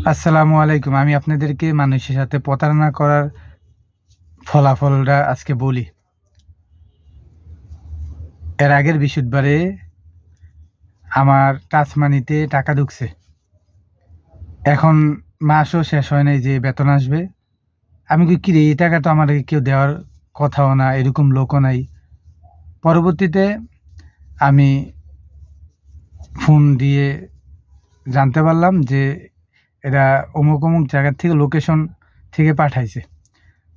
আসসালামু আলাইকুম। আমি আপনাদেরকে মানুষের সাথে প্রতারণা করার ফলাফলটা আজকে বলি। এর আগের বৃহস্পতিবারে আমার টাচ মানিতে টাকা ঢুকছে। এখন মাসও শেষ হয় নাই যে বেতন আসবে। আমি কই, "কিরে, এই টাকা তো আমারে কেউ দেওয়ার কথাও না, এরকম লোকও নাই।" পরবর্তীতে আমি ফোন দিয়ে জানতে পারলাম যে এরা অমুক, অমুক জায়গা থেকে লোকেশন থেকে পাঠাইছে।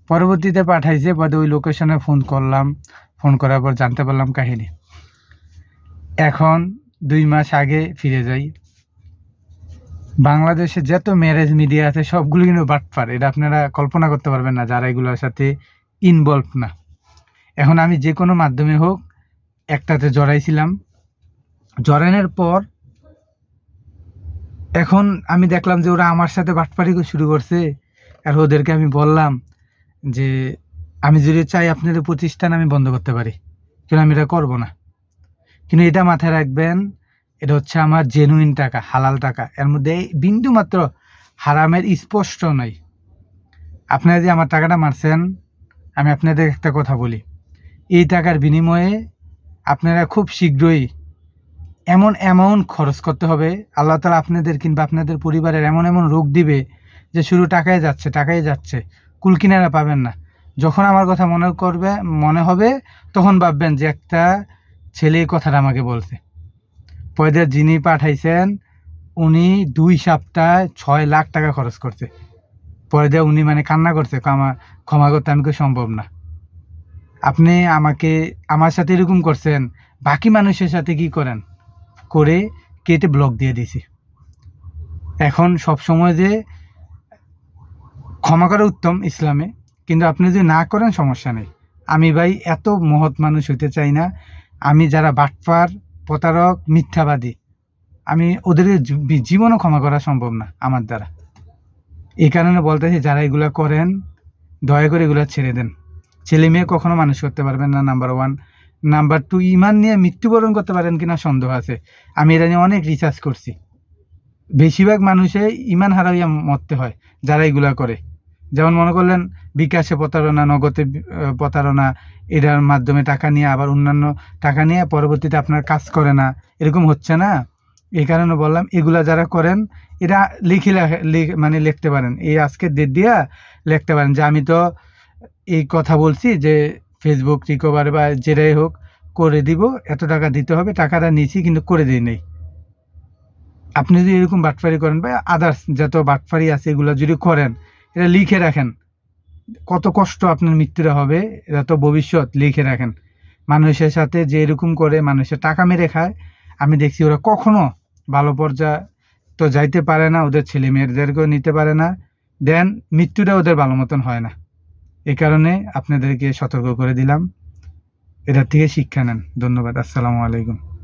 পরবর্তীতে পাঠাইছে, বাদে ওই লোকেশনে ফোন করলাম। ফোন করার পর জানতে পারলাম কাহিনী। এখন ২ মাস আগে ফিরে যাই। বাংলাদেশে যত ম্যারেজ মিডিয়া আছে সবগুলো কিন্তু বাটপার। এটা আপনারা কল্পনা করতে পারবেন না যারা এগুলোর সাথে ইনভলভ না। এখন আমি যেকোনো মাধ্যমে হোক একটাতে জড়াইছিলাম। জড়ানোর পর এখন আমি দেখলাম যে ওরা আমার সাথে বাটপারি শুরু করছে। আর ওদেরকে আমি বললাম যে, "আমি যদি চাই আপনাদের প্রতিষ্ঠান আমি বন্ধ করতে পারি। কিন্তু আমি এটা করব না। কিন্তু এটা মাথায় রাখবেন, এটা হচ্ছে আমার জেনুইন টাকা, হালাল টাকা। এর মধ্যে বিন্দুমাত্র হারামের স্পষ্ট নাই। আপনারা যে আমার টাকাটা মারছেন, আমি আপনাদের একটা কথা বলি। এই টাকার বিনিময়ে আপনারা খুব শীঘ্রই এমন অ্যামাউন্ট খরচ করতে হবে, আল্লাহ তাআলা আপনাদের কিংবা আপনাদের পরিবারের এমন, এমন রোগ দিবে যে শুধু টাকাই যাচ্ছে, টাকাই যাচ্ছে। কুল কিনারা পাবেন না। যখন আমার কথা মনে হবে, তখন ভাববেন যে একটা ছেলে এই কথাটা আমাকে বলছে। পয়দা যিনি পাঠাইছেন উনি ২ সপ্তাহে ৬ লাখ টাকা খরচ করছে। পরে দিয়ে উনি মানে কান্না করছে, ক্ষমা করতে আমি কই সম্ভব না। আপনি আমার সাথে এরকম করছেন, বাকি মানুষের সাথে কি করেন? করে কেটে ব্লক দিয়ে দিছি। এখন সবসময় যে ক্ষমা করা উত্তম ইসলামে, কিন্তু আপনি যদি না করেন সমস্যা নেই। আমি ভাই এত মহৎ মানুষ হইতে চাই না। আমি যারা বাটপার, প্রতারক, মিথ্যাবাদী, আমি ওদেরকে জীবনও ক্ষমা করা সম্ভব না আমার দ্বারা। এই কারণে বলতেছি, যারা এগুলা করেন দয়া করে এগুলা ছেড়ে দেন। ছেলে মেয়ে কখনো মানুষ করতে পারবেন না, নাম্বার 1। নাম্বার 2, ঈমান নিয়ে মৃত্যুবরণ করতে পারেন কিনা সন্দেহ আছে। আমি এটা নিয়ে অনেক রিসার্চ করছি। বেশিরভাগ মানুষে ঈমান হারাইয়া মরতে হয় যারা এগুলা করে। যেমন মনে করলেন বিকাশে প্রতারণা, নগদে প্রতারণা, এটার মাধ্যমে টাকা নিয়ে আবার অন্যান্য টাকা নিয়ে পরবর্তীতে আপনার কাজ করে না, এরকম হচ্ছে না? এই কারণে বললাম, এগুলা যারা করেন এরা মানে লিখতে পারেন, এই আজকের ডেট দিয়া লিখতে পারেন যে আমি তো এই কথা বলছি যে ফেসবুক রিকভার বা যেটাই হোক করে দিব, এত টাকা দিতে হবে, টাকাটা নিয়েছি কিন্তু করে দিই নাই। আপনি যদি এরকম বাটপারি করেন বা আদার্স যত বাটপারি আছে এগুলো যদি করেন, এটা লিখে রাখেন। কত কষ্ট আপনার মৃত্যুটা হবে, এটা তো ভবিষ্যৎ, লিখে রাখেন। মানুষের সাথে যে এরকম করে মানুষের টাকা মেরে খায়, আমি দেখছি ওরা কখনো ভালো পর্যায়ে তো যাইতে পারে না, ওদের ছেলে মেয়েদেরকেও নিতে পারে না, দেন মৃত্যুটা ওদের ভালো মতন হয় না। এই কারণে আপনাদেরকে সতর্ক করে দিলাম, এটার থেকে শিক্ষা নেন। ধন্যবাদ। আসসালামু আলাইকুম।